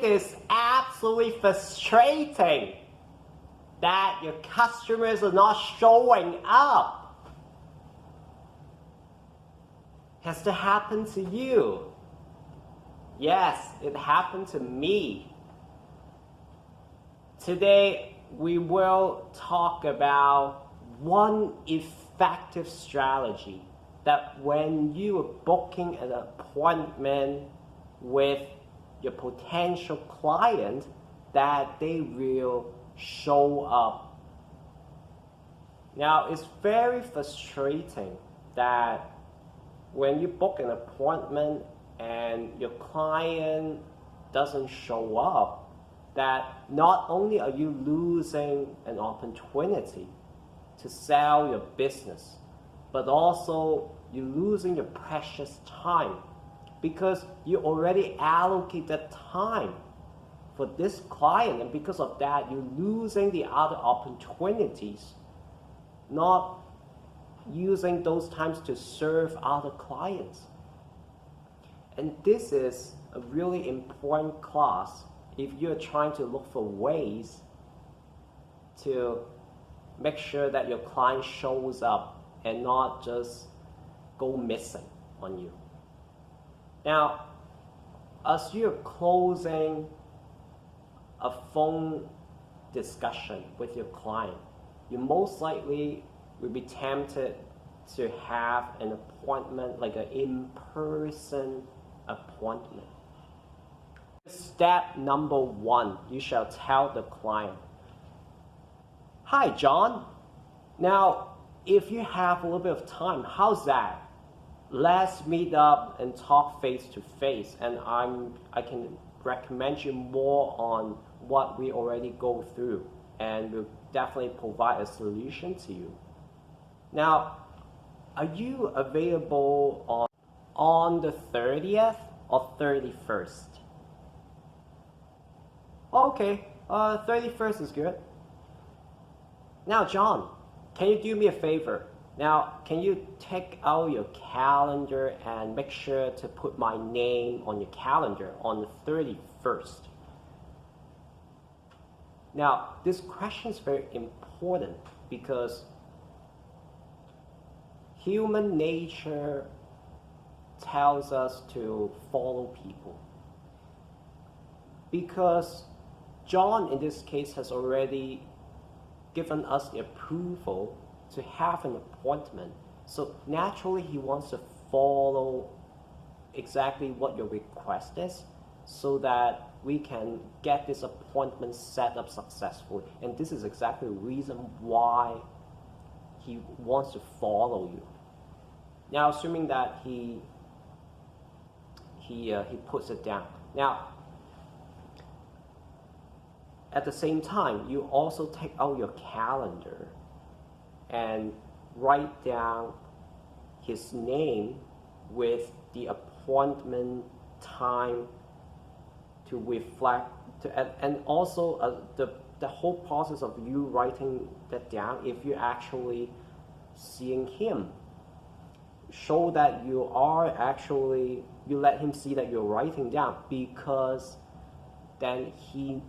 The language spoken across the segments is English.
It is absolutely frustrating that your customers are not showing up. Has that happened to you? Yes, it happened to me. Today, we will talk about one effective strategy that when you are booking an appointment with your potential client, that they will show up. Now, it's very frustrating that when you book an appointment and your client doesn't show up, that not only are you losing an opportunity to sell your business, but also you're losing your precious time because you already allocated time for this client, and because of that, you're losing the other opportunities, not using those times to serve other clients. And this is a really important class if you're trying to look for ways to make sure that your client shows up and not just go missing on you. Now, as you're closing a phone discussion with your client, you most likely will be tempted to have an appointment, like an in-person appointment. Step number 1, you shall tell the client, "Hi, John. Now, if you have a little bit of time, how's that? Let's meet up and talk face to face, and I can recommend you more on what we already go through, and we'll definitely provide a solution to you. Now, are you available on the 30th or 31st? Okay, 31st is good. Now, John, can you do me a favor? Now, can you take out your calendar and make sure to put my name on your calendar on the 31st? Now, this question is very important because human nature tells us to follow people. Because John, in this case, has already given us the approval to have an appointment. So naturally, he wants to follow exactly what your request is so that we can get this appointment set up successfully. And this is exactly the reason why he wants to follow you. Now, assuming that he puts it down. Now, at the same time, you also take out your calendar and write down his name with the appointment time to reflect, and also the whole process of you writing that down, if you're actually seeing him, show that you let him see that you're writing down, because then he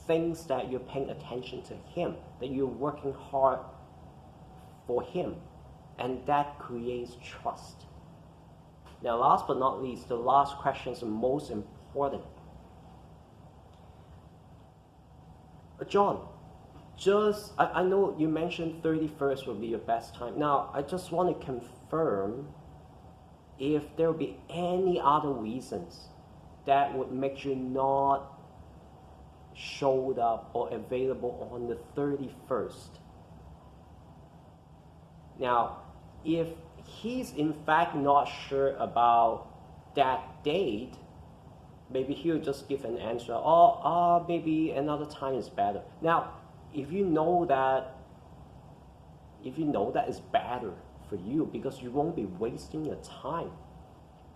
thinks that you're paying attention to him, that you're working hard for him, and that creates trust. Now, last but not least, the last question is the most important. John, I know you mentioned 31st would be your best time. Now, I just want to confirm if there will be any other reasons that would make you not showed up or available on the 31st. Now, if he's in fact not sure about that date, maybe he'll just give an answer, maybe another time is better. Now, if you know that is better for you, because you won't be wasting your time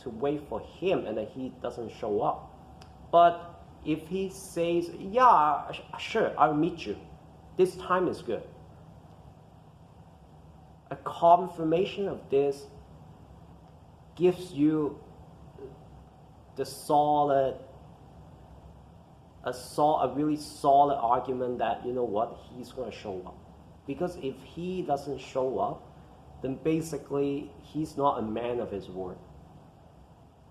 to wait for him and then he doesn't show up. But if he says, yeah, sure, I'll meet you, this time is good, a confirmation of this gives you the solid a really solid argument that, you know what, he's going to show up. Because if he doesn't show up, then basically he's not a man of his word.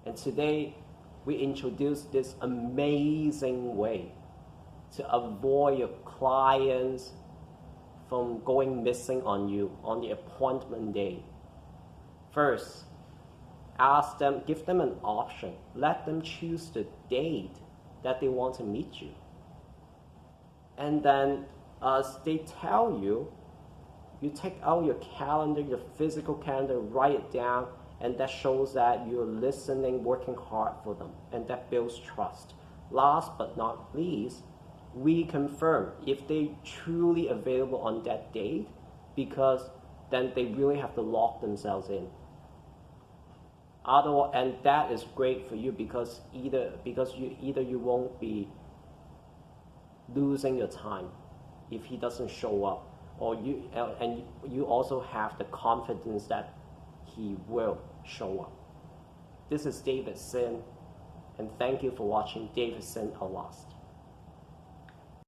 And today we introduce this amazing way to avoid your clients from going missing on you on the appointment day. First, ask them, give them an option. Let them choose the date that they want to meet you. And then as they tell you, you take out your calendar, your physical calendar, write it down, and that shows that you're listening, working hard for them, and that builds trust. Last but not least, reconfirm if they truly available on that date, because then they really have to lock themselves in. Otherwise, and that is great for you because you won't be losing your time if he doesn't show up, or you also have the confidence that he will show up. This is David Sin, and thank you for watching David Sin Are Lost.